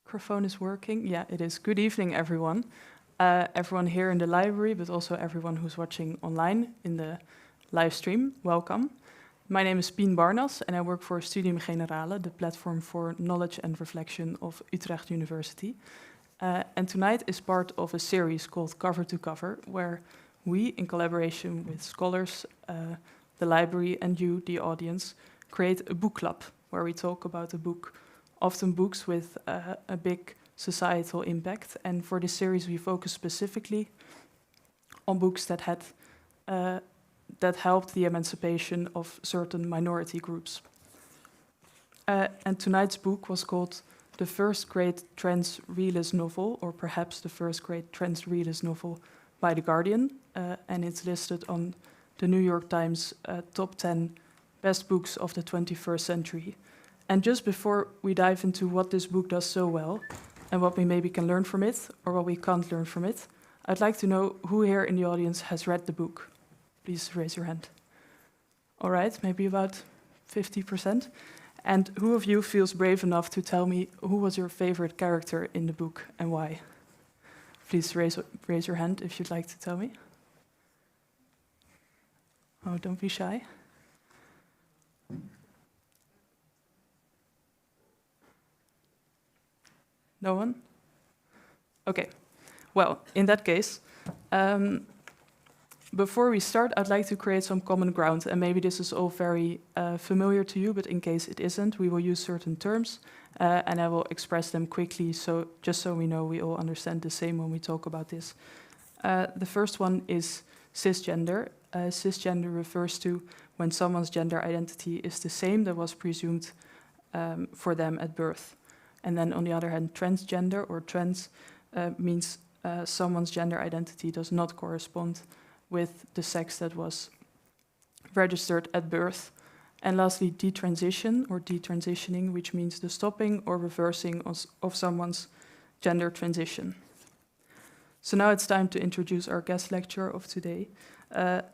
Microphone is working. Yeah, it is. Good evening, everyone. Everyone here in the library, but also everyone who's watching online in the live stream, welcome. My name is Pien Barnas, and I work for Studium Generale, the platform for knowledge and reflection of Utrecht University. And tonight is part of a series called Cover to Cover, where we, in collaboration with scholars, the library, and you, the audience, create a book club, where we talk about a book, often books with a big societal impact. And for this series, we focus specifically on books that had that helped the emancipation of certain minority groups. And tonight's book was called The First Great Trans Realist Novel, or perhaps the first great trans realist novel by The Guardian, and it's listed on the New York Times top 10 best books of the 21st century. And just before we dive into what this book does so well, and what we maybe can learn from it, or what we can't learn from it, I'd like to know who here in the audience has read the book. Please raise your hand. All right, maybe about 50%. And who of you feels brave enough to tell me who was your favorite character in the book and why? Please raise your hand if you'd like to tell me. Oh, don't be shy. No one? Okay. Well, in that case, before we start, I'd like to create some common ground, and maybe this is all very familiar to you, but in case it isn't, we will use certain terms, and I will express them quickly, so just so we know we all understand the same when we talk about this. The first one is cisgender. Cisgender refers to when someone's gender identity is the same that was presumed for them at birth. And then on the other hand, transgender or trans means someone's gender identity does not correspond with the sex that was registered at birth. And lastly, detransition or detransitioning, which means the stopping or reversing of someone's gender transition. So now it's time to introduce our guest lecturer of today,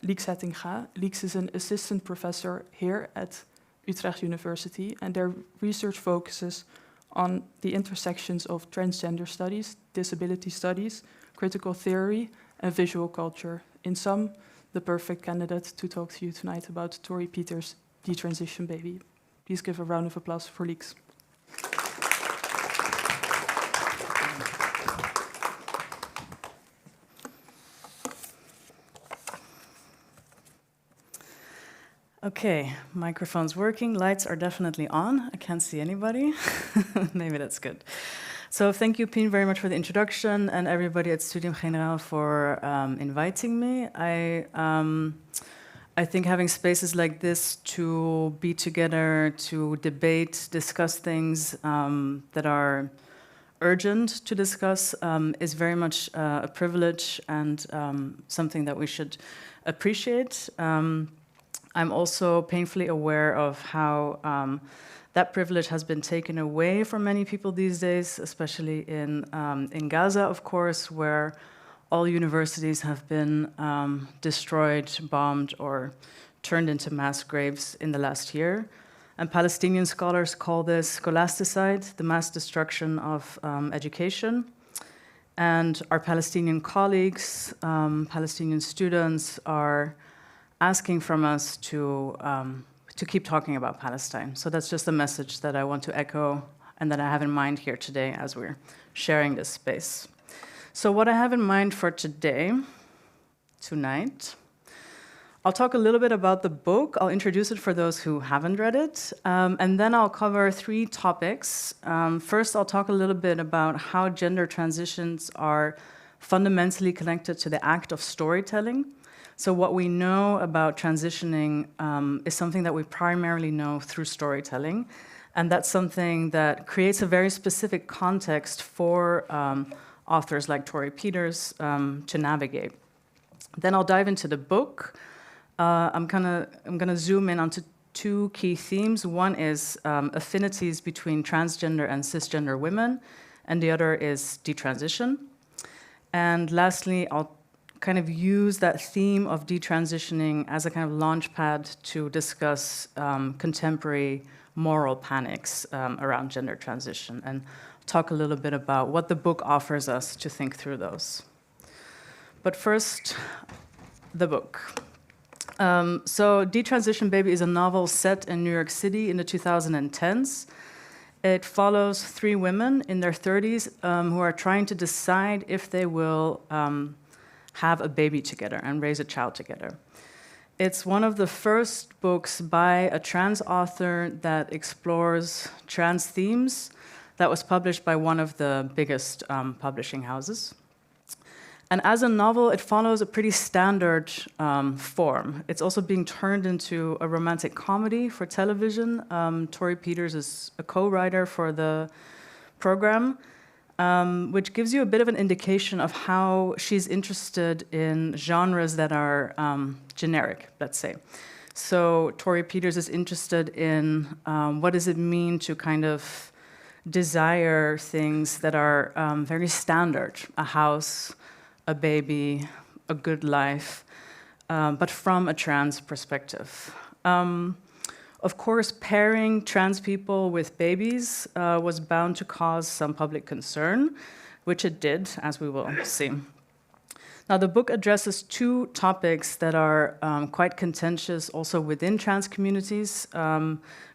Lieks Hettinga. Lieks is an assistant professor here at Utrecht University, and their research focuses on the intersections of transgender studies, disability studies, critical theory, and visual culture. In sum, the perfect candidate to talk to you tonight about Tori Peters' Detransition Baby. Please give a round of applause for Lieks. Okay, microphone's working, lights are definitely on. I can't see anybody. Maybe that's good. So thank you, Pien, very much for the introduction, and everybody at Studium Generale for inviting me. I think having spaces like this to be together, to debate, discuss things that are urgent to discuss is very much a privilege and something that we should appreciate. I'm also painfully aware of how that privilege has been taken away from many people these days, especially in Gaza, of course, where all universities have been destroyed, bombed, or turned into mass graves in the last year. And Palestinian scholars call this scholasticide, the mass destruction of education. And our Palestinian colleagues, Palestinian students, are asking from us to keep talking about Palestine. So that's just a message that I want to echo and that I have in mind here today as we're sharing this space. So what I have in mind for tonight, I'll talk a little bit about the book. I'll introduce it for those who haven't read it. And then I'll cover 3 topics. First, I'll talk a little bit about how gender transitions are fundamentally connected to the act of storytelling. So what we know about transitioning is something that we primarily know through storytelling, and that's something that creates a very specific context for authors like Tori Peters to navigate. Then I'll dive into the book. I'm gonna zoom in onto 2 key themes. One is affinities between transgender and cisgender women, and the other is detransition. And lastly, I'll kind of use that theme of detransitioning as a kind of launch pad to discuss contemporary moral panics around gender transition. And talk a little bit about what the book offers us to think through those. But first, the book. So Detransition Baby is a novel set in New York City in the 2010s. It follows 3 women in their 30s who are trying to decide if they will have a baby together and raise a child together. It's one of the first books by a trans author that explores trans themes that was published by one of the biggest publishing houses. And as a novel, it follows a pretty standard form. It's also being turned into a romantic comedy for television. Tori Peters is a co-writer for the program, which gives you a bit of an indication of how she's interested in genres that are generic, let's say. So Tori Peters is interested in what does it mean to kind of desire things that are very standard, a house, a baby, a good life, but from a trans perspective. Of course, pairing trans people with babies was bound to cause some public concern, which it did, as we will see. Now, the book addresses 2 topics that are quite contentious also within trans communities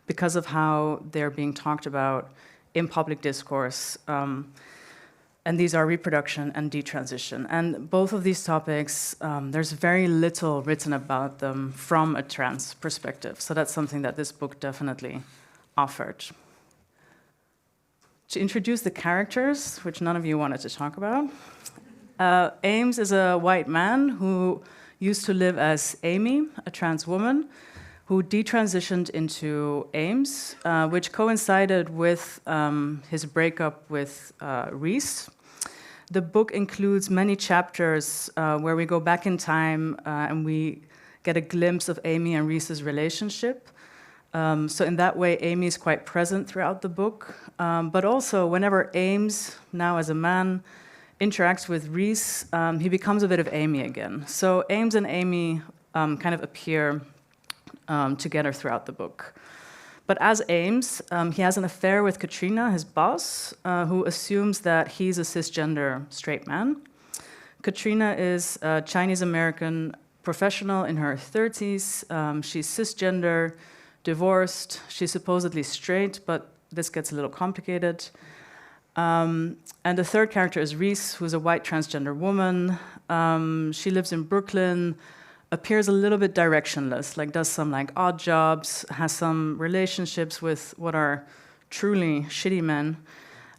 because of how they're being talked about in public discourse. And these are reproduction and detransition. And both of these topics, there's very little written about them from a trans perspective. So that's something that this book definitely offered. To introduce the characters, which none of you wanted to talk about, Ames is a white man who used to live as Amy, a trans woman, who detransitioned into Ames, which coincided with his breakup with Reese. The book includes many chapters where we go back in time and we get a glimpse of Amy and Reese's relationship. So in that way, Amy is quite present throughout the book. But also, whenever Ames, now as a man, interacts with Reese, he becomes a bit of Amy again. So Ames and Amy kind of appear together throughout the book. But as Ames, he has an affair with Katrina, his boss, who assumes that he's a cisgender straight man. Katrina is a Chinese-American professional in her 30s. She's cisgender, divorced. She's supposedly straight, but this gets a little complicated. And the third character is Reese, who's a white transgender woman. She lives in Brooklyn, appears a little bit directionless, like does some like odd jobs, has some relationships with what are truly shitty men.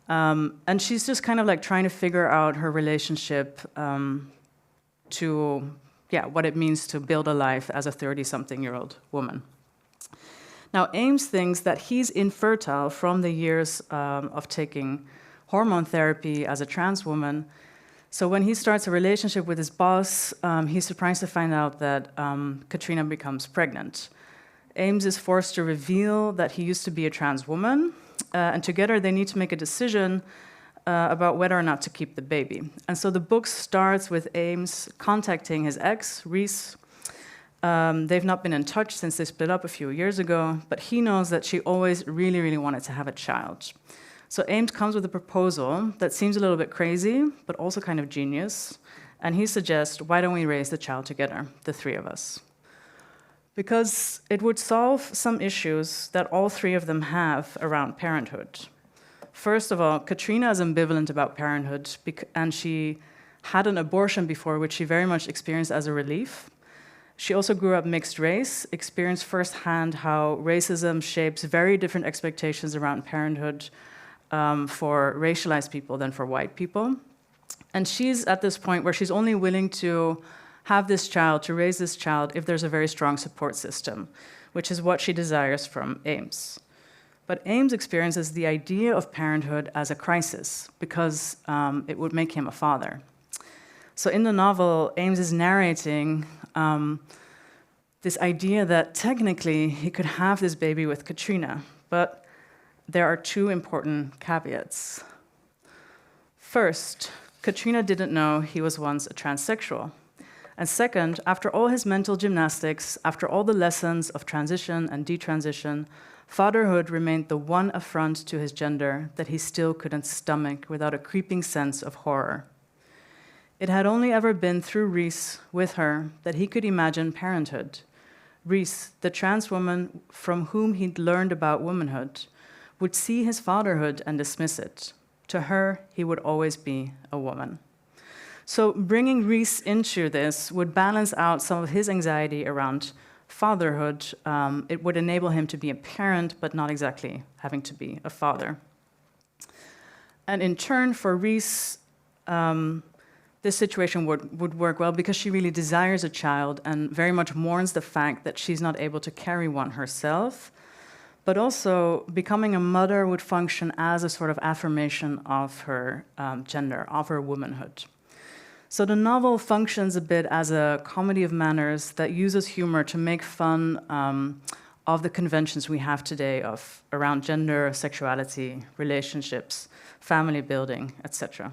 And she's just kind of like trying to figure out her relationship to what it means to build a life as a 30-something-year-old woman. Now, Ames thinks that he's infertile from the years of taking hormone therapy as a trans woman. So when he starts a relationship with his boss, he's surprised to find out that Katrina becomes pregnant. Ames is forced to reveal that he used to be a trans woman, and together they need to make a decision about whether or not to keep the baby. And so the book starts with Ames contacting his ex, Reese. They've not been in touch since they split up a few years ago, but he knows that she always really, really wanted to have a child. So Ames comes with a proposal that seems a little bit crazy, but also kind of genius. And he suggests, why don't we raise the child together, the 3 of us? Because it would solve some issues that all 3 of them have around parenthood. First of all, Katrina is ambivalent about parenthood, and she had an abortion before, which she very much experienced as a relief. She also grew up mixed race, experienced firsthand how racism shapes very different expectations around parenthood for racialized people than for white people. And she's at this point where she's only willing to have this child, to raise this child, if there's a very strong support system, which is what she desires from Ames. But Ames experiences the idea of parenthood as a crisis because it would make him a father. So in the novel, Ames is narrating this idea that technically he could have this baby with Katrina, but there are 2 important caveats. First, Katrina didn't know he was once a transsexual. And second, after all his mental gymnastics, after all the lessons of transition and detransition, fatherhood remained the one affront to his gender that he still couldn't stomach without a creeping sense of horror. It had only ever been through Reese, with her, that he could imagine parenthood. Reese, the trans woman from whom he'd learned about womanhood, would see his fatherhood and dismiss it. To her, he would always be a woman. So bringing Reese into this would balance out some of his anxiety around fatherhood. It would enable him to be a parent, but not exactly having to be a father. And in turn, for Reese, this situation would work well because she really desires a child and very much mourns the fact that she's not able to carry one herself. But also, becoming a mother would function as a sort of affirmation of her gender, of her womanhood. So the novel functions a bit as a comedy of manners that uses humor to make fun of the conventions we have today around gender, sexuality, relationships, family building, etc.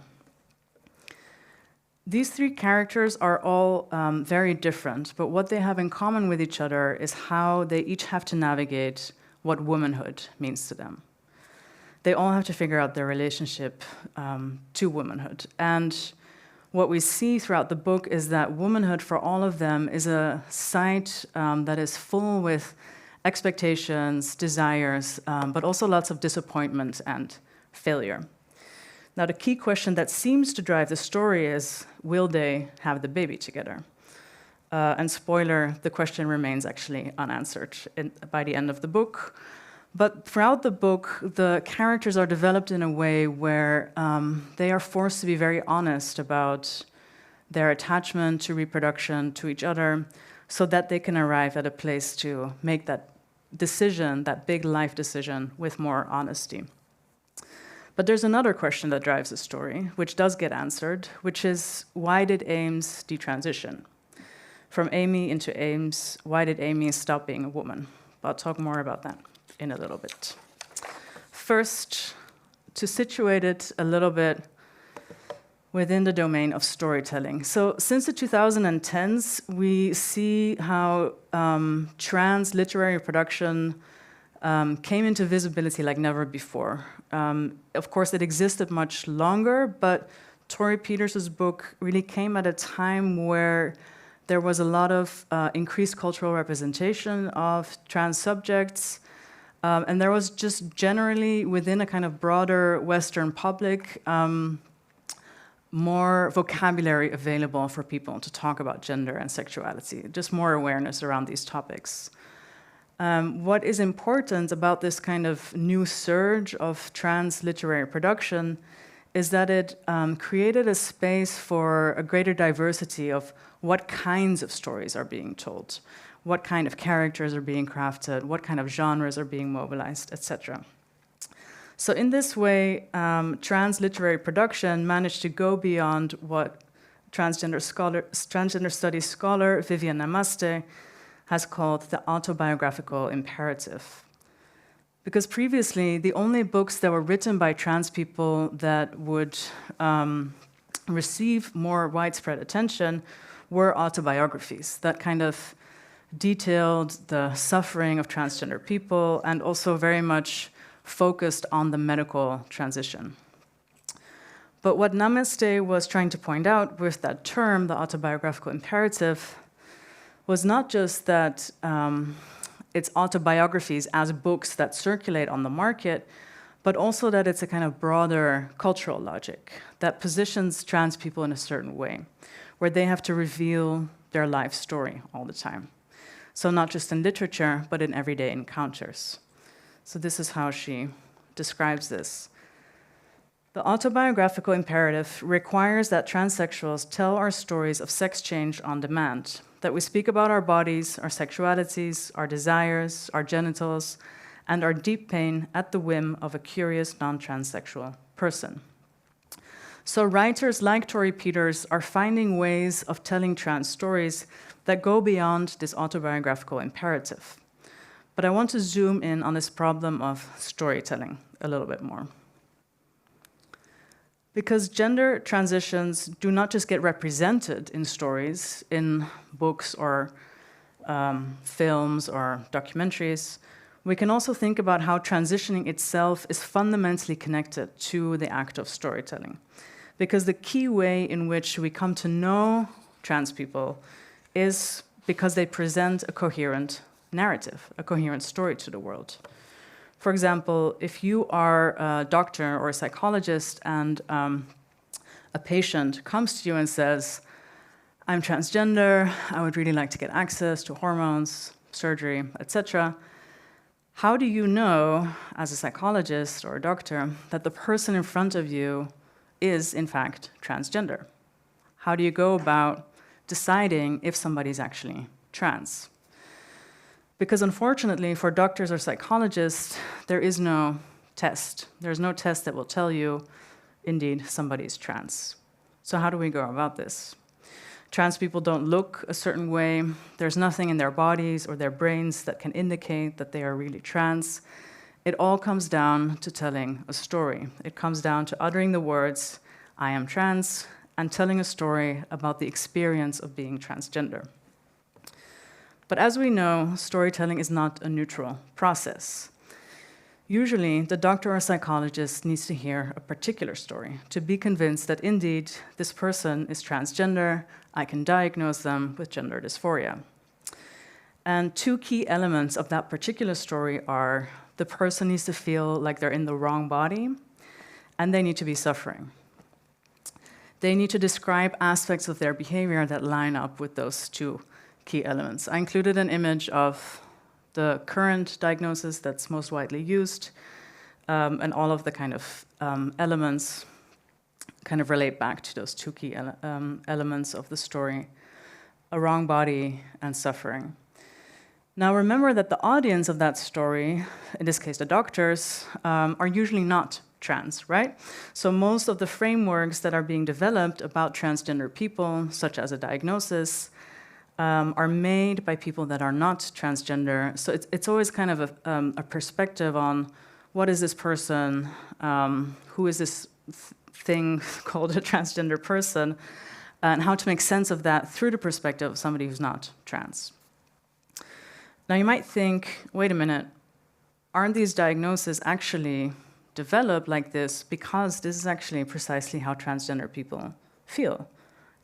These three characters are all very different, but what they have in common with each other is how they each have to navigate what womanhood means to them. They all have to figure out their relationship to womanhood. And what we see throughout the book is that womanhood for all of them is a site that is full with expectations, desires, but also lots of disappointment and failure. Now, the key question that seems to drive the story is, will they have the baby together? And spoiler, the question remains actually unanswered by the end of the book. But throughout the book, the characters are developed in a way where they are forced to be very honest about their attachment to reproduction, to each other, so that they can arrive at a place to make that decision, that big life decision, with more honesty. But there's another question that drives the story, which does get answered, which is, why did Ames detransition? From Amy into Ames, why did Amy stop being a woman? I'll talk more about that in a little bit. First, to situate it a little bit within the domain of storytelling. So since the 2010s, we see how trans literary production came into visibility like never before. Of course, it existed much longer, but Torrey Peters's book really came at a time where there was a lot of increased cultural representation of trans subjects, and there was just generally, within a kind of broader Western public, more vocabulary available for people to talk about gender and sexuality, just more awareness around these topics. What is important about this kind of new surge of trans literary production is that it created a space for a greater diversity of what kinds of stories are being told, what kind of characters are being crafted, what kind of genres are being mobilized, etc. So in this way, trans literary production managed to go beyond what transgender studies scholar Vivian Namaste has called the autobiographical imperative. Because previously, the only books that were written by trans people that would receive more widespread attention were autobiographies that kind of detailed the suffering of transgender people and also very much focused on the medical transition. But what Namaste was trying to point out with that term, the autobiographical imperative, was not just that it's autobiographies as books that circulate on the market, but also that it's a kind of broader cultural logic that positions trans people in a certain way, where they have to reveal their life story all the time. So not just in literature, but in everyday encounters. So this is how she describes this. The autobiographical imperative requires that transsexuals tell our stories of sex change on demand, that we speak about our bodies, our sexualities, our desires, our genitals, and our deep pain at the whim of a curious non-transsexual person. So writers like Torrey Peters are finding ways of telling trans stories that go beyond this autobiographical imperative. But I want to zoom in on this problem of storytelling a little bit more. Because gender transitions do not just get represented in stories, in books or films or documentaries, we can also think about how transitioning itself is fundamentally connected to the act of storytelling. Because the key way in which we come to know trans people is because they present a coherent narrative, a coherent story to the world. For example, if you are a doctor or a psychologist and a patient comes to you and says, I'm transgender, I would really like to get access to hormones, surgery, etc. How do you know, as a psychologist or a doctor, that the person in front of you is, in fact, transgender? How do you go about deciding if somebody's actually trans? Because unfortunately, for doctors or psychologists, there is no test. There's no test that will tell you, indeed, somebody's trans. So how do we go about this? Trans people don't look a certain way. There's nothing in their bodies or their brains that can indicate that they are really trans. It all comes down to telling a story. It comes down to uttering the words, I am trans, and telling a story about the experience of being transgender. But as we know, storytelling is not a neutral process. Usually, the doctor or psychologist needs to hear a particular story to be convinced that indeed this person is transgender. I can diagnose them with gender dysphoria. And two key elements of that particular story are the person needs to feel like they're in the wrong body, and they need to be suffering. They need to describe aspects of their behavior that line up with those two key elements. I included an image of the current diagnosis that's most widely used, and all of the kind of elements kind of relate back to those two key elements of the story, a wrong body and suffering. Now remember that the audience of that story, in this case the doctors, are usually not trans, right? So most of the frameworks that are being developed about transgender people, such as a diagnosis, are made by people that are not transgender. So it's always kind of a perspective on what is this person, who is this thing called a transgender person, and how to make sense of that through the perspective of somebody who's not trans. Now you might think, wait a minute, aren't these diagnoses actually developed like this because this is actually precisely how transgender people feel?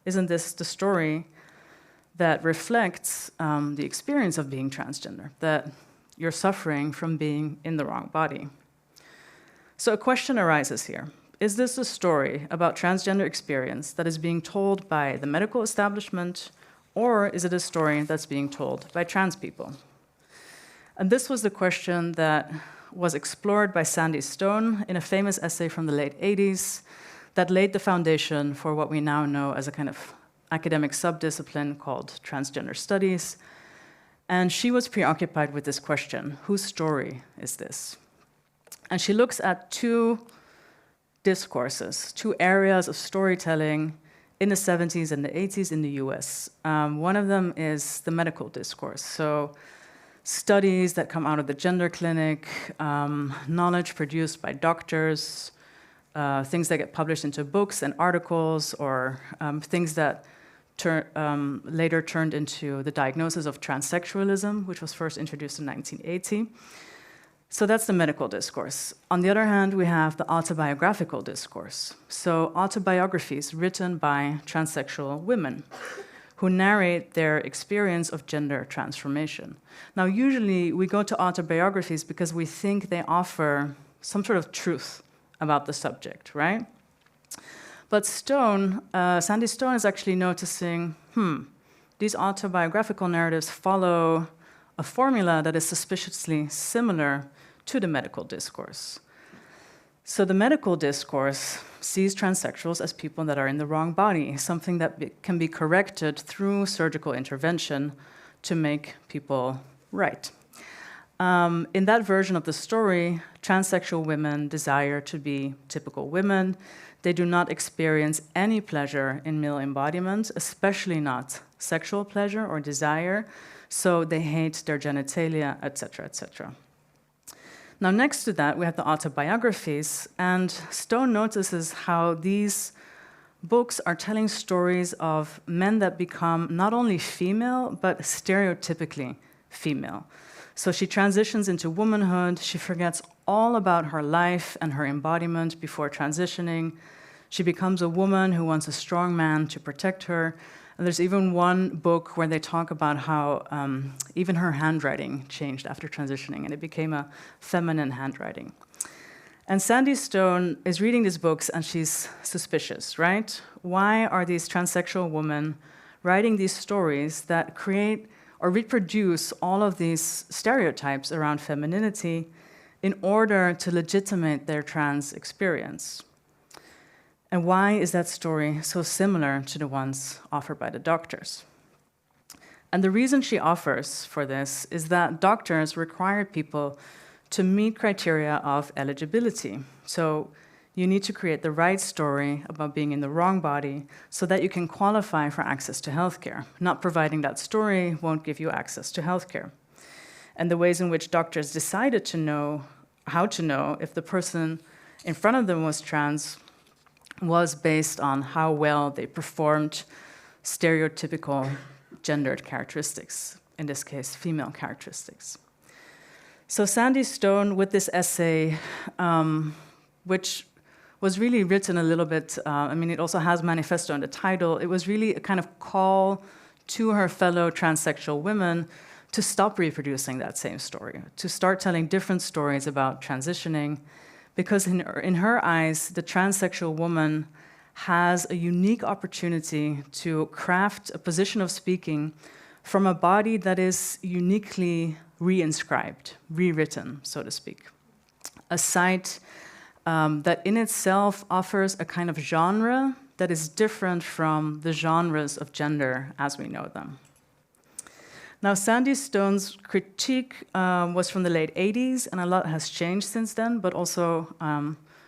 Isn't this the story that reflects the experience of being transgender, that you're suffering from being in the wrong body? So a question arises here. Is this a story about transgender experience that is being told by the medical establishment, or is it a story that's being told by trans people? And this was the question that was explored by Sandy Stone in a famous essay from the late 80s that laid the foundation for what we now know as a kind of academic subdiscipline called transgender studies. And she was preoccupied with this question, whose story is this? And she looks at two discourses, two areas of storytelling in the 70s and the 80s in the US. One of them is the medical discourse. So studies that come out of the gender clinic, knowledge produced by doctors, things that get published into books and articles, or things that later turned into the diagnosis of transsexualism, which was first introduced in 1980. So that's the medical discourse. On the other hand, we have the autobiographical discourse. So autobiographies written by transsexual women who narrate their experience of gender transformation. Now, usually we go to autobiographies because we think they offer some sort of truth about the subject, right? But Sandy Stone is actually noticing, these autobiographical narratives follow a formula that is suspiciously similar to the medical discourse. So the medical discourse sees transsexuals as people that are in the wrong body, something that can be corrected through surgical intervention to make people right. In that version of the story, transsexual women desire to be typical women. They do not experience any pleasure in male embodiment, especially not sexual pleasure or desire, so they hate their genitalia, etc., etc. Now, next to that, we have the autobiographies, and Stone notices how these books are telling stories of men that become not only female, but stereotypically female. So she transitions into womanhood, she forgets all about her life and her embodiment before transitioning. She becomes a woman who wants a strong man to protect her. And there's even one book where they talk about how even her handwriting changed after transitioning, and it became a feminine handwriting. And Sandy Stone is reading these books, and she's suspicious, right? Why are these transsexual women writing these stories that create or reproduce all of these stereotypes around femininity in order to legitimate their trans experience? And why is that story so similar to the ones offered by the doctors? And the reason she offers for this is that doctors require people to meet criteria of eligibility. So you need to create the right story about being in the wrong body so that you can qualify for access to healthcare. Not providing that story won't give you access to healthcare. And the ways in which doctors decided to know how to know if the person in front of them was trans was based on how well they performed stereotypical gendered characteristics, in this case, female characteristics. So Sandy Stone, with this essay, which was really written a little bit, it also has manifesto in the title, it was really a kind of call to her fellow transsexual women to stop reproducing that same story, to start telling different stories about transitioning, because in her eyes, the transsexual woman has a unique opportunity to craft a position of speaking from a body that is uniquely reinscribed, rewritten, so to speak. A site that in itself offers a kind of genre that is different from the genres of gender as we know them. Now, Sandy Stone's critique was from the late 80s, and a lot has changed since then, but also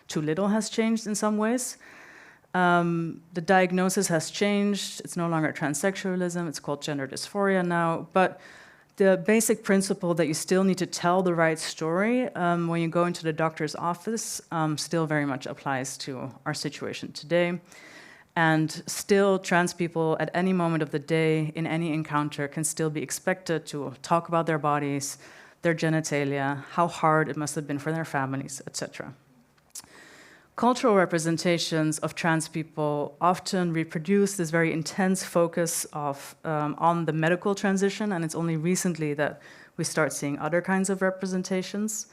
too little has changed in some ways. The diagnosis has changed. It's no longer transsexualism. It's called gender dysphoria now. But the basic principle that you still need to tell the right story when you go into the doctor's office still very much applies to our situation today. And still, trans people at any moment of the day, in any encounter, can still be expected to talk about their bodies, their genitalia, how hard it must have been for their families, etc. Cultural representations of trans people often reproduce this very intense focus on the medical transition, and it's only recently that we start seeing other kinds of representations.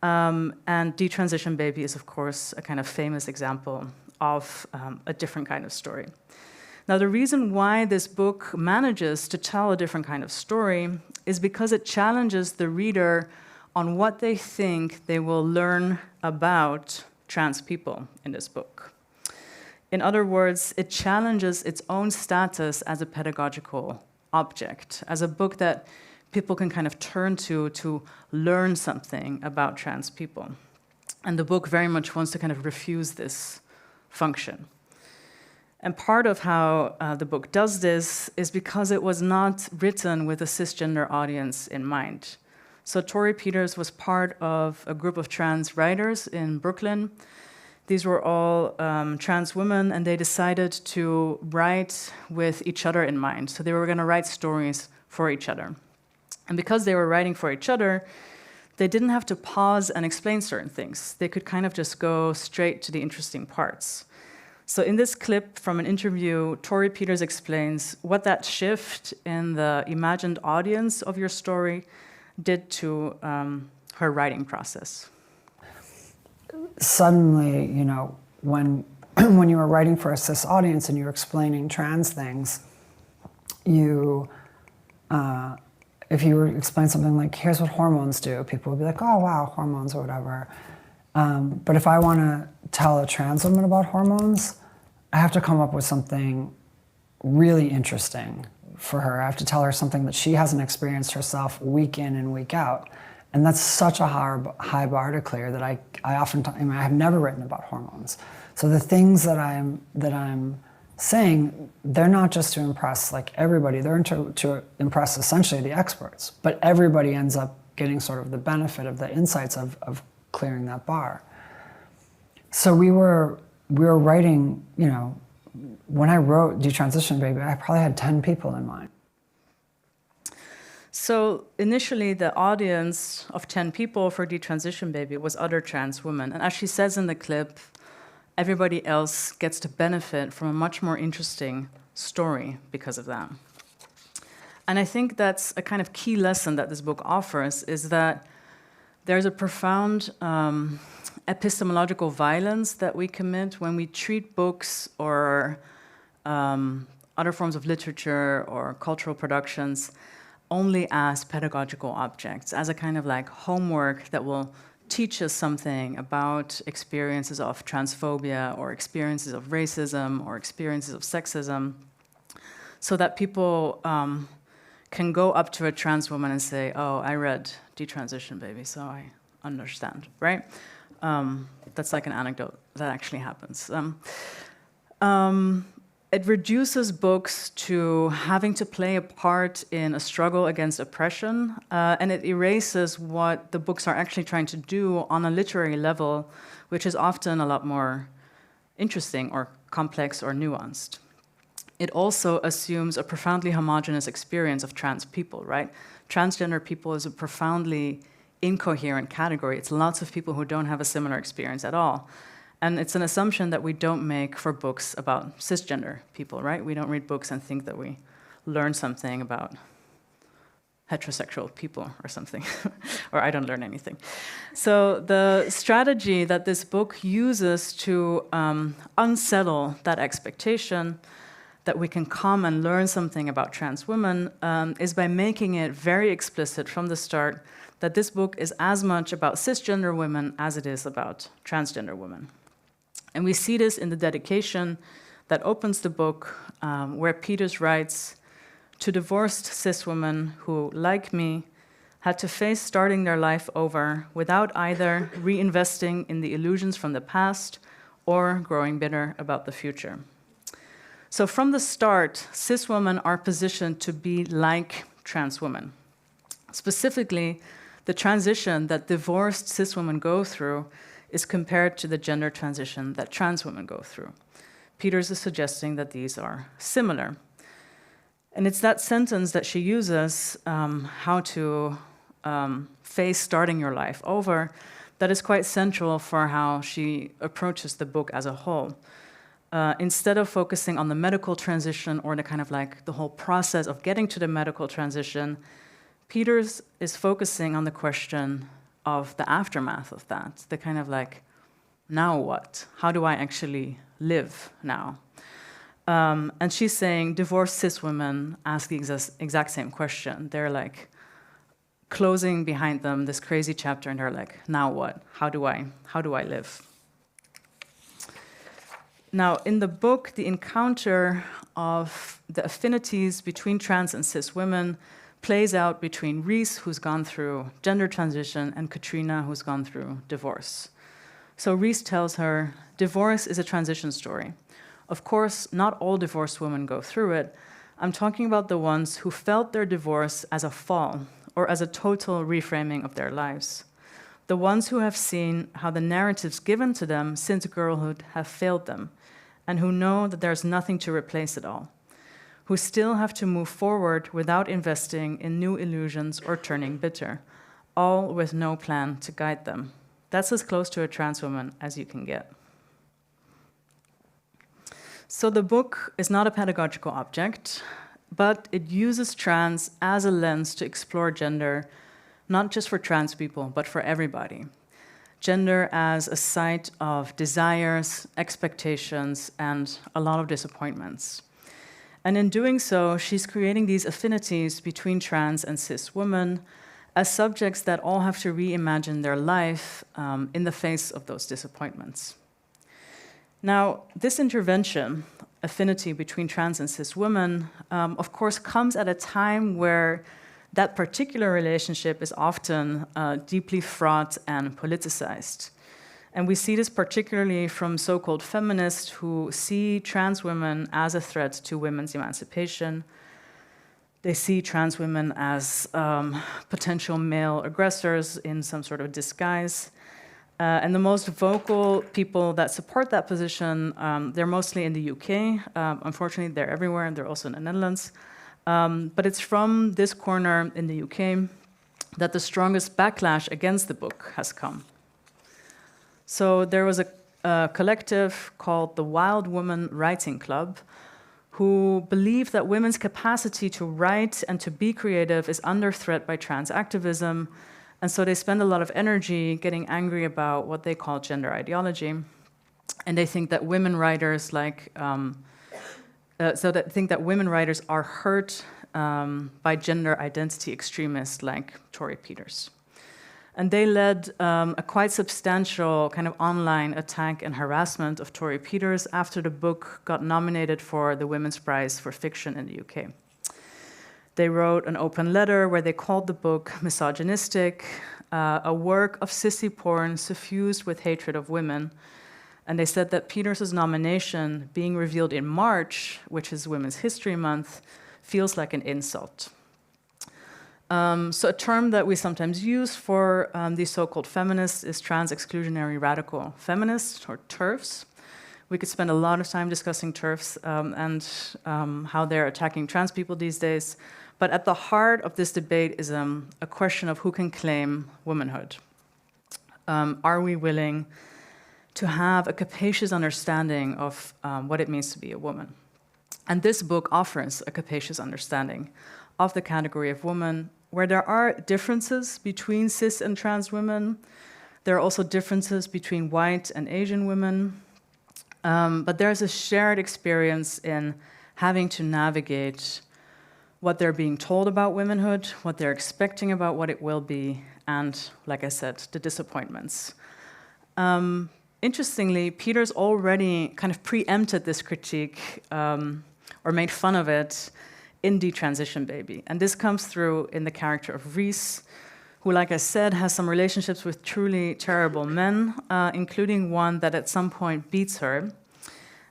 And Detransition Baby is, of course, a kind of famous example of a different kind of story. Now, the reason why this book manages to tell a different kind of story is because it challenges the reader on what they think they will learn about trans people in this book. In other words, it challenges its own status as a pedagogical object, as a book that people can kind of turn to learn something about trans people. And the book very much wants to kind of refuse this function. And part of how the book does this is because it was not written with a cisgender audience in mind. So Tori Peters was part of a group of trans writers in Brooklyn. These were all trans women, and they decided to write with each other in mind. So they were going to write stories for each other. And because they were writing for each other, they didn't have to pause and explain certain things. They could kind of just go straight to the interesting parts. So in this clip from an interview, Tori Peters explains what that shift in the imagined audience of your story did to her writing process. Suddenly, you know, when you were writing for a cis audience and you were explaining trans things, you, if you were explaining something like, here's what hormones do, people would be like, oh, wow, hormones or whatever. But if I want to tell a trans woman about hormones, I have to come up with something really interesting for her. I have to tell her something that she hasn't experienced herself week in and week out. And that's such a high bar to clear that I have never written about hormones. So the things that I'm saying, they're not just to impress like everybody, they're to impress essentially the experts, but everybody ends up getting sort of the benefit of the insights of clearing that bar. So we were writing, you know, when I wrote Detransition Baby, I probably had 10 people in mind. So initially, the audience of 10 people for Detransition Baby was other trans women. And as she says in the clip, everybody else gets to benefit from a much more interesting story because of that. And I think that's a kind of key lesson that this book offers, is that there's a profound epistemological violence that we commit when we treat books or other forms of literature or cultural productions only as pedagogical objects, as a kind of like homework that will teach us something about experiences of transphobia or experiences of racism or experiences of sexism, so that people can go up to a trans woman and say, oh, I read Detransition Baby, so I understand, right? That's like an anecdote that actually happens. It reduces books to having to play a part in a struggle against oppression, and it erases what the books are actually trying to do on a literary level, which is often a lot more interesting or complex or nuanced. It also assumes a profoundly homogenous experience of trans people, right? Transgender people is a profoundly incoherent category. It's lots of people who don't have a similar experience at all. And it's an assumption that we don't make for books about cisgender people, right? We don't read books and think that we learn something about heterosexual people or something, or I don't learn anything. So the strategy that this book uses to unsettle that expectation that we can come and learn something about trans women is by making it very explicit from the start that this book is as much about cisgender women as it is about transgender women. And we see this in the dedication that opens the book, where Peters writes, "To divorced cis women who, like me, had to face starting their life over without either reinvesting in the illusions from the past or growing bitter about the future." So from the start, cis women are positioned to be like trans women. Specifically, the transition that divorced cis women go through is compared to the gender transition that trans women go through. Peters is suggesting that these are similar. And it's that sentence that she uses, how to face starting your life over, that is quite central for how she approaches the book as a whole. Instead of focusing on the medical transition or the kind of like the whole process of getting to the medical transition, Peters is focusing on the question of the aftermath of that, the kind of like, now what? How do I actually live now? And she's saying divorced cis women ask the exact same question. They're like closing behind them this crazy chapter, and they're like, now what? How do I live? Now, in the book, the encounter of the affinities between trans and cis women plays out between Reese, who's gone through gender transition, and Katrina, who's gone through divorce. So Reese tells her, divorce is a transition story. Of course, not all divorced women go through it. I'm talking about the ones who felt their divorce as a fall or as a total reframing of their lives. The ones who have seen how the narratives given to them since girlhood have failed them, and who know that there's nothing to replace it all, who still have to move forward without investing in new illusions or turning bitter, all with no plan to guide them. That's as close to a trans woman as you can get. So the book is not a pedagogical object, but it uses trans as a lens to explore gender, not just for trans people, but for everybody. Gender as a site of desires, expectations, and a lot of disappointments. And in doing so, she's creating these affinities between trans and cis women as subjects that all have to reimagine their life in the face of those disappointments. Now, this intervention, affinity between trans and cis women, of course, comes at a time where that particular relationship is often deeply fraught and politicized. And we see this particularly from so-called feminists who see trans women as a threat to women's emancipation. They see trans women as potential male aggressors in some sort of disguise. And the most vocal people that support that position, they're mostly in the UK. Unfortunately, they're everywhere, and they're also in the Netherlands. But it's from this corner in the UK that the strongest backlash against the book has come. So there was a collective called the Wild Woman Writing Club, who believe that women's capacity to write and to be creative is under threat by trans activism, and so they spend a lot of energy getting angry about what they call gender ideology, and they think that women writers women writers are hurt by gender identity extremists like Tory Peters. And they led a quite substantial kind of online attack and harassment of Tory Peters after the book got nominated for the Women's Prize for Fiction in the UK. They wrote an open letter where they called the book misogynistic, a work of sissy porn suffused with hatred of women. And they said that Peters' nomination, being revealed in March, which is Women's History Month, feels like an insult. So a term that we sometimes use for these so-called feminists is trans-exclusionary radical feminists, or TERFs. We could spend a lot of time discussing TERFs and how they're attacking trans people these days. But at the heart of this debate is a question of who can claim womanhood. Are we willing to have a capacious understanding of what it means to be a woman? And this book offers a capacious understanding of the category of woman, where there are differences between cis and trans women. There are also differences between white and Asian women. But there's a shared experience in having to navigate what they're being told about womanhood, what they're expecting about what it will be, and, like I said, the disappointments. Interestingly, Peters already kind of preempted this critique or made fun of it in Detransition Baby. And this comes through in the character of Reese, who, like I said, has some relationships with truly terrible men, including one that at some point beats her.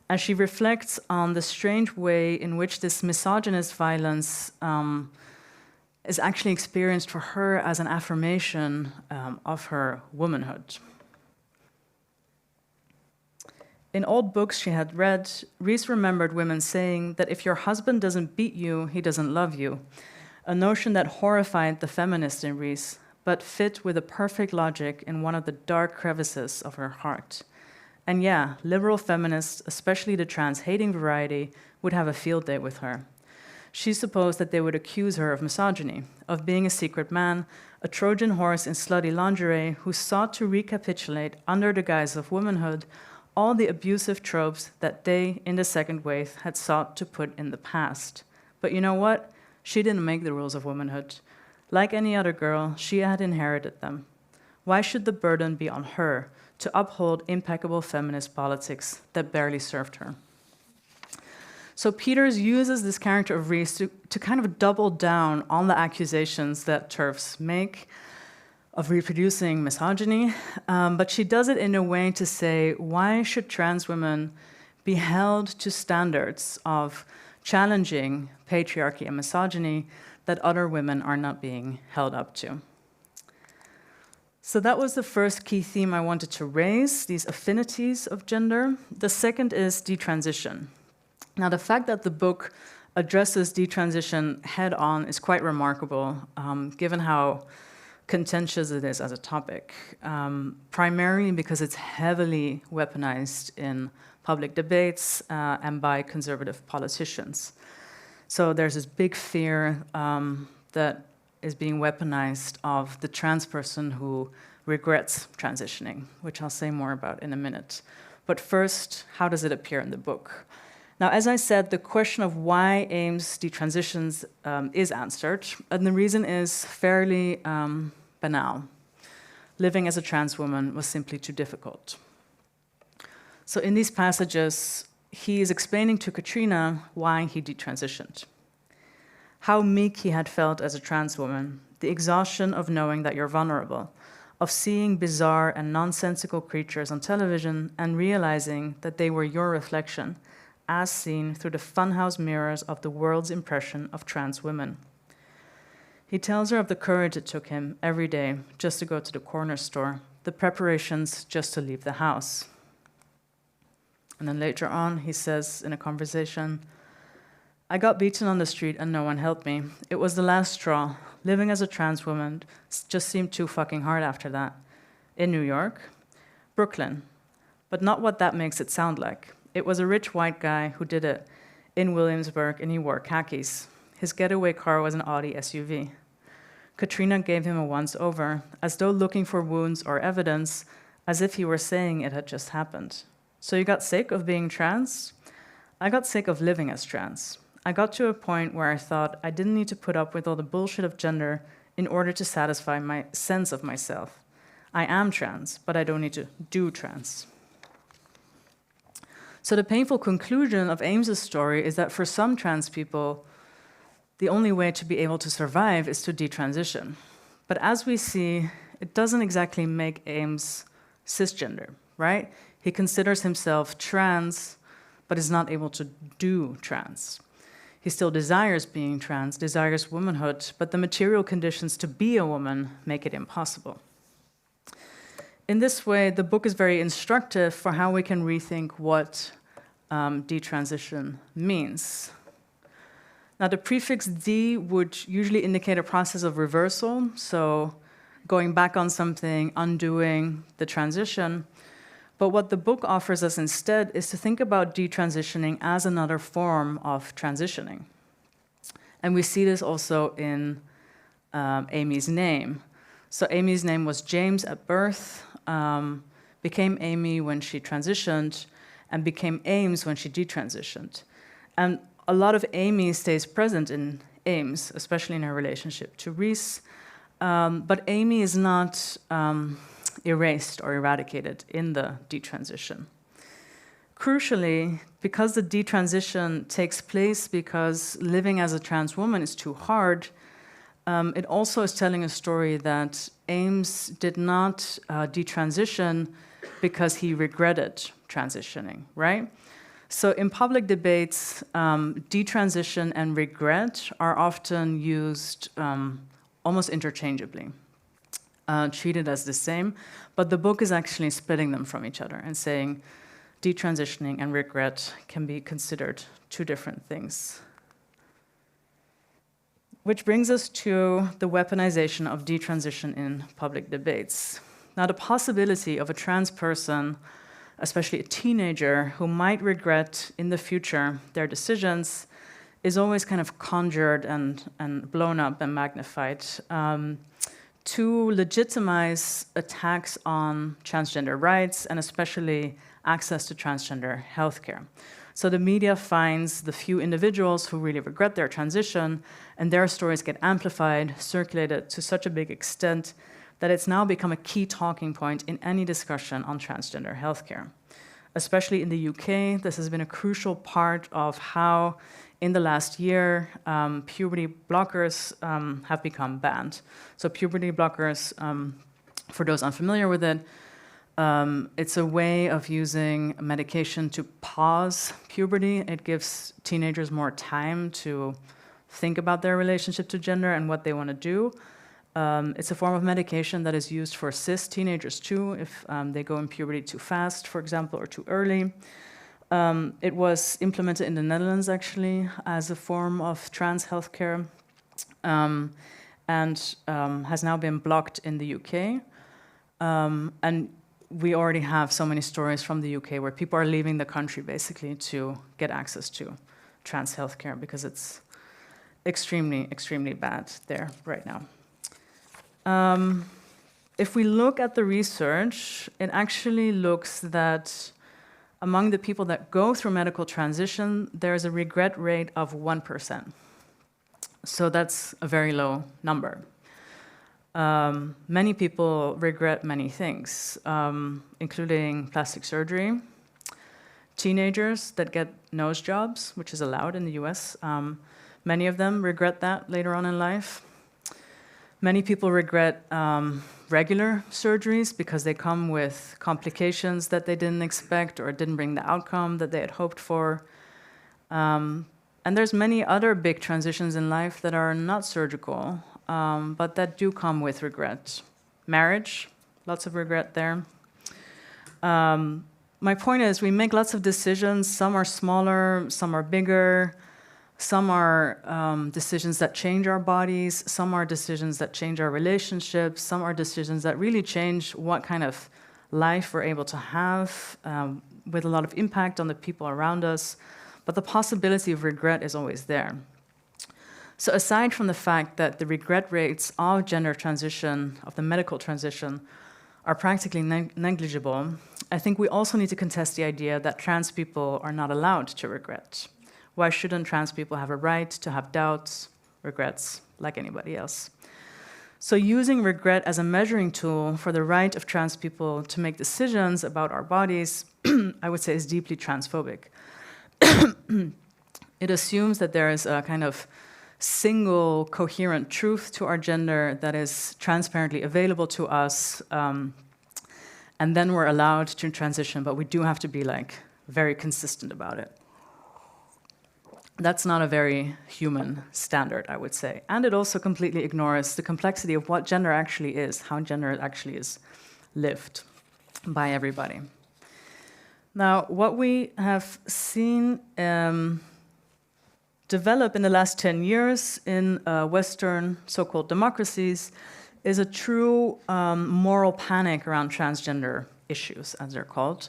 As she reflects on the strange way in which this misogynist violence is actually experienced for her as an affirmation of her womanhood. In old books she had read, Reese remembered women saying that if your husband doesn't beat you, he doesn't love you, a notion that horrified the feminist in Reese, but fit with a perfect logic in one of the dark crevices of her heart. And yeah, liberal feminists, especially the trans-hating variety, would have a field day with her. She supposed that they would accuse her of misogyny, of being a secret man, a Trojan horse in slutty lingerie who sought to recapitulate, under the guise of womanhood, all the abusive tropes that they, in the second wave, had sought to put in the past. But you know what? She didn't make the rules of womanhood. Like any other girl, she had inherited them. Why should the burden be on her to uphold impeccable feminist politics that barely served her? So Peters uses this character of Reese to kind of double down on the accusations that TERFs make of reproducing misogyny, but she does it in a way to say, why should trans women be held to standards of challenging patriarchy and misogyny that other women are not being held up to? So that was the first key theme I wanted to raise, these affinities of gender. The second is detransition. Now, the fact that the book addresses detransition head-on is quite remarkable, given how contentious it is as a topic, primarily because it's heavily weaponized in public debates and by conservative politicians. So there's this big fear that is being weaponized of the trans person who regrets transitioning, which I'll say more about in a minute. But first, how does it appear in the book? Now, as I said, the question of why Ames detransitions is answered, and the reason is fairly banal. Living as a trans woman was simply too difficult. So in these passages, he is explaining to Katrina why he detransitioned. How meek he had felt as a trans woman, the exhaustion of knowing that you're vulnerable, of seeing bizarre and nonsensical creatures on television and realizing that they were your reflection, as seen through the funhouse mirrors of the world's impression of trans women. He tells her of the courage it took him every day just to go to the corner store, the preparations just to leave the house. And then later on, he says in a conversation, "I got beaten on the street and no one helped me. It was the last straw. Living as a trans woman just seemed too fucking hard after that. In New York, Brooklyn, but not what that makes it sound like. It was a rich white guy who did it in Williamsburg, and he wore khakis. His getaway car was an Audi SUV. Katrina gave him a once-over, as though looking for wounds or evidence, as if he were saying it had just happened. So you got sick of being trans? I got sick of living as trans. I got to a point where I thought I didn't need to put up with all the bullshit of gender in order to satisfy my sense of myself. I am trans, but I don't need to do trans." So the painful conclusion of Ames's story is that for some trans people, the only way to be able to survive is to detransition. But as we see, it doesn't exactly make Ames cisgender, right? He considers himself trans, but is not able to do trans. He still desires being trans, desires womanhood, but the material conditions to be a woman make it impossible. In this way, the book is very instructive for how we can rethink what detransition means. Now, the prefix "de" would usually indicate a process of reversal, so going back on something, undoing the transition. But what the book offers us instead is to think about detransitioning as another form of transitioning. And we see this also in Amy's name. So Amy's name was James at birth, became Amy when she transitioned, and became Ames when she detransitioned. And a lot of Amy stays present in Ames, especially in her relationship to Reese. But Amy is not erased or eradicated in the detransition. Crucially, because the detransition takes place because living as a trans woman is too hard, it also is telling a story that Ames did not detransition because he regretted transitioning, right? So in public debates, detransition and regret are often used almost interchangeably, treated as the same, but the book is actually splitting them from each other and saying detransitioning and regret can be considered two different things. Which brings us to the weaponization of detransition in public debates. Now, the possibility of a trans person, especially a teenager, who might regret in the future their decisions is always kind of conjured and blown up and magnified to legitimize attacks on transgender rights and especially access to transgender healthcare. So the media finds the few individuals who really regret their transition, and their stories get amplified, circulated to such a big extent that it's now become a key talking point in any discussion on transgender healthcare. Especially in the UK, this has been a crucial part of how, in the last year, puberty blockers have become banned. So puberty blockers, for those unfamiliar with it, it's a way of using medication to pause puberty. It gives teenagers more time to think about their relationship to gender and what they want to do. It's a form of medication that is used for cis teenagers too, if they go in puberty too fast, for example, or too early. It was implemented in the Netherlands, actually, as a form of trans healthcare, and has now been blocked in the UK. And we already have so many stories from the UK where people are leaving the country, basically, to get access to trans healthcare because it's extremely, extremely bad there right now. If we look at the research, it actually looks that among the people that go through medical transition, there's a regret rate of 1%. So that's a very low number. Many people regret many things, including plastic surgery, teenagers that get nose jobs, which is allowed in the US. Many of them regret that later on in life. Many people regret regular surgeries because they come with complications that they didn't expect or didn't bring the outcome that they had hoped for. And there's many other big transitions in life that are not surgical, but that do come with regret. Marriage, lots of regret there. My point is, we make lots of decisions. Some are smaller, some are bigger. Some are decisions that change our bodies. Some are decisions that change our relationships. Some are decisions that really change what kind of life we're able to have, with a lot of impact on the people around us. But the possibility of regret is always there. So aside from the fact that the regret rates of gender transition, of the medical transition, are practically negligible, I think we also need to contest the idea that trans people are not allowed to regret. Why shouldn't trans people have a right to have doubts, regrets, like anybody else? So using regret as a measuring tool for the right of trans people to make decisions about our bodies, I would say is deeply transphobic. It assumes that there is a kind of single coherent truth to our gender that is transparently available to us, and then we're allowed to transition, but we do have to be like very consistent about it. That's not a very human standard, I would say. And it also completely ignores the complexity of what gender actually is, how gender actually is lived by everybody. Now, what we have seen develop in the last 10 years in Western so-called democracies is a true moral panic around transgender issues, as they're called.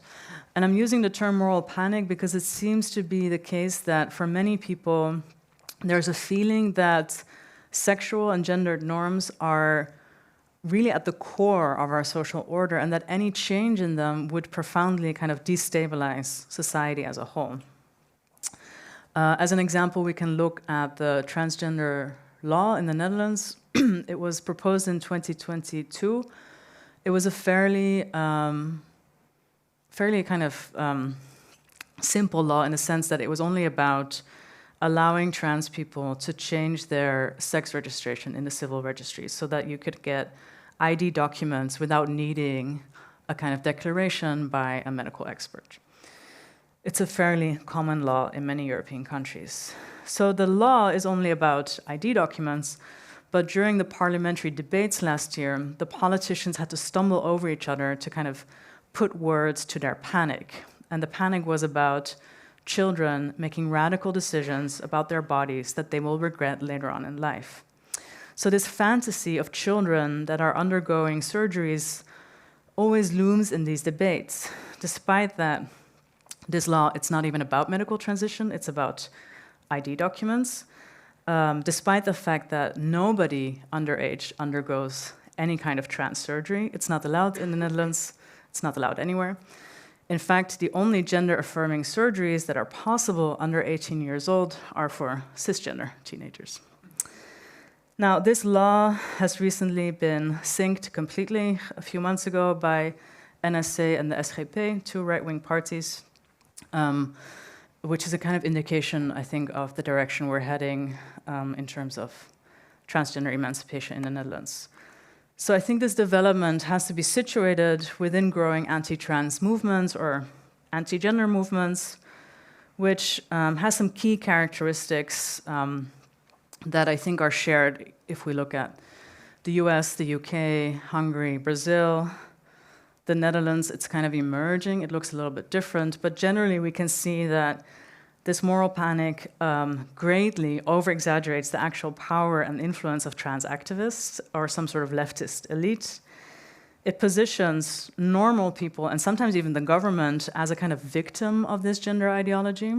And I'm using the term moral panic because it seems to be the case that for many people, there's a feeling that sexual and gendered norms are really at the core of our social order, and that any change in them would profoundly kind of destabilize society as a whole. As an example, we can look at the transgender law in the Netherlands. It was proposed in 2022. It was a fairly kind of simple law in the sense that it was only about allowing trans people to change their sex registration in the civil registry so that you could get ID documents without needing a kind of declaration by a medical expert. It's a fairly common law in many European countries. So the law is only about ID documents, but during the parliamentary debates last year, the politicians had to stumble over each other to kind of put words to their panic. And the panic was about children making radical decisions about their bodies that they will regret later on in life. So this fantasy of children that are undergoing surgeries always looms in these debates, despite that this law, it's not even about medical transition, it's about ID documents, despite the fact that nobody underage undergoes any kind of trans surgery. It's not allowed in the Netherlands, it's not allowed anywhere. In fact, the only gender-affirming surgeries that are possible under 18 years old are for cisgender teenagers. Now, this law has recently been synced completely a few months ago by NSC and the SGP, two right-wing parties, which is a kind of indication, I think, of the direction we're heading in terms of transgender emancipation in the Netherlands. So I think this development has to be situated within growing anti-trans movements or anti-gender movements, which has some key characteristics that I think are shared if we look at the US, the UK, Hungary, Brazil, the Netherlands. It's kind of emerging. It looks a little bit different, but generally we can see that this moral panic greatly over-exaggerates the actual power and influence of trans activists or some sort of leftist elite. It positions normal people, and sometimes even the government, as a kind of victim of this gender ideology.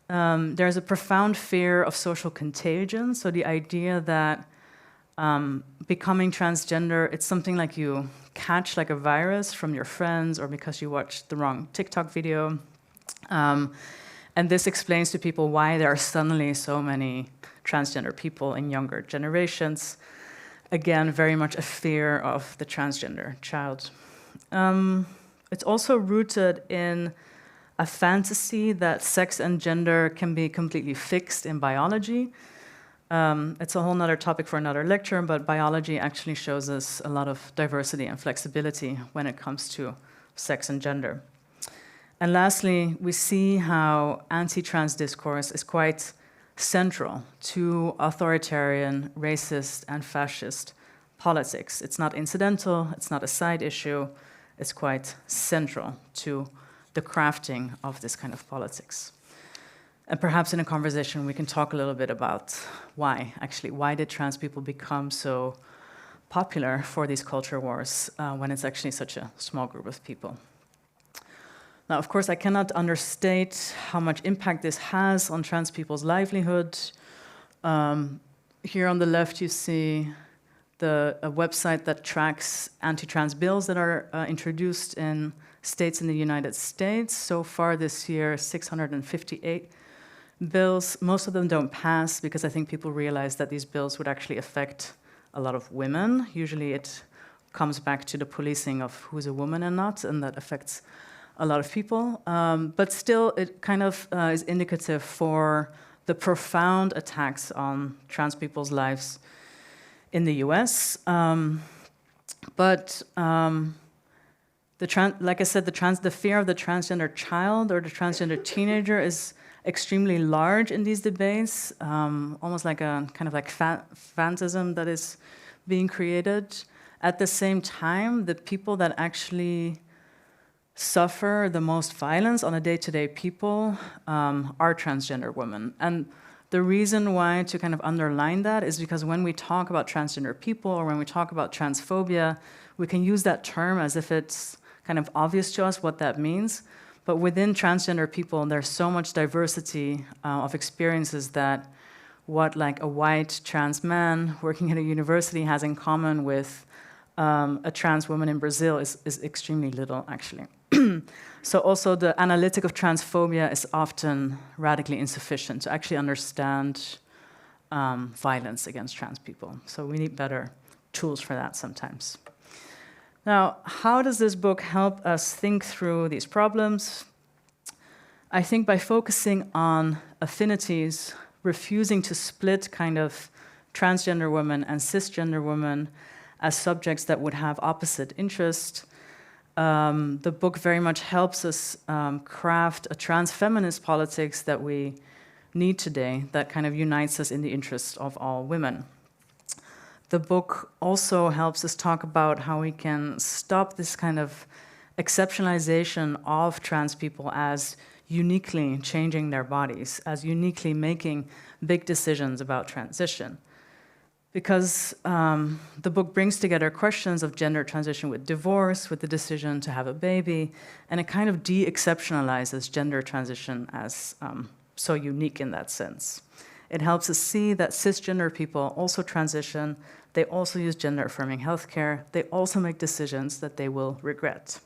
There's a profound fear of social contagion, so the idea that becoming transgender, it's something like you catch like a virus from your friends or because you watched the wrong TikTok video. And this explains to people why there are suddenly so many transgender people in younger generations. Again, very much a fear of the transgender child. It's also rooted in a fantasy that sex and gender can be completely fixed in biology. It's a whole other topic for another lecture, but biology actually shows us a lot of diversity and flexibility when it comes to sex and gender. And lastly, we see how anti-trans discourse is quite central to authoritarian, racist, and fascist politics. It's not incidental, it's not a side issue, it's quite central to the crafting of this kind of politics. And perhaps in a conversation we can talk a little bit about why, actually. Why did trans people become so popular for these culture wars when it's actually such a small group of people? Now, of course, I cannot understate how much impact this has on trans people's livelihood. Here on the left, you see a website that tracks anti-trans bills that are introduced in states in the United States. So far this year, 658 bills. Most of them don't pass because I think people realize that these bills would actually affect a lot of women. Usually it comes back to the policing of who's a woman and not, and that affects a lot of people. But still, it kind of is indicative for the profound attacks on trans people's lives in the US. Like I said, the fear of the transgender child or the transgender teenager is extremely large in these debates, almost like a kind of like phantasm that is being created. At the same time, the people that actually suffer the most violence on a day-to-day people are transgender women. And the reason why to kind of underline that is because when we talk about transgender people or when we talk about transphobia, we can use that term as if it's kind of obvious to us what that means. But within transgender people, there's so much diversity of experiences that what like a white trans man working at a university has in common with a trans woman in Brazil is extremely little, actually. So also the analytic of transphobia is often radically insufficient to actually understand violence against trans people. So we need better tools for that sometimes. Now, how does this book help us think through these problems? I think by focusing on affinities, refusing to split kind of transgender women and cisgender women as subjects that would have opposite interest, the book very much helps us craft a trans-feminist politics that we need today that kind of unites us in the interest of all women. The book also helps us talk about how we can stop this kind of exceptionalization of trans people as uniquely changing their bodies, as uniquely making big decisions about transition. Because the book brings together questions of gender transition with divorce, with the decision to have a baby, and it kind of de-exceptionalizes gender transition as so unique in that sense. It helps us see that cisgender people also transition, they also use gender-affirming healthcare, they also make decisions that they will regret.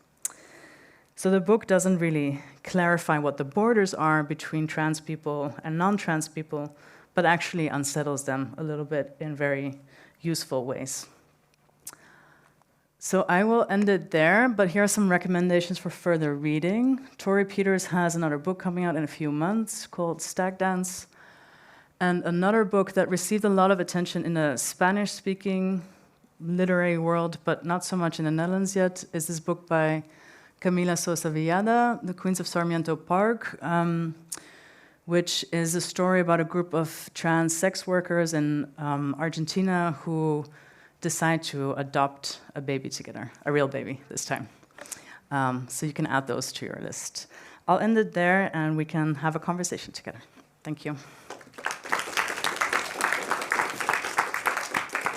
So the book doesn't really clarify what the borders are between trans people and non-trans people, but actually unsettles them a little bit in very useful ways. So I will end it there, but here are some recommendations for further reading. Tori Peters has another book coming out in a few months called Stag Dance, and another book that received a lot of attention in the Spanish-speaking literary world, but not so much in the Netherlands yet, is this book by Camila Sosa Villada, The Queens of Sarmiento Park, which is a story about a group of trans sex workers in Argentina who decide to adopt a baby together, a real baby this time. So you can add those to your list. I'll end it there and we can have a conversation together. Thank you.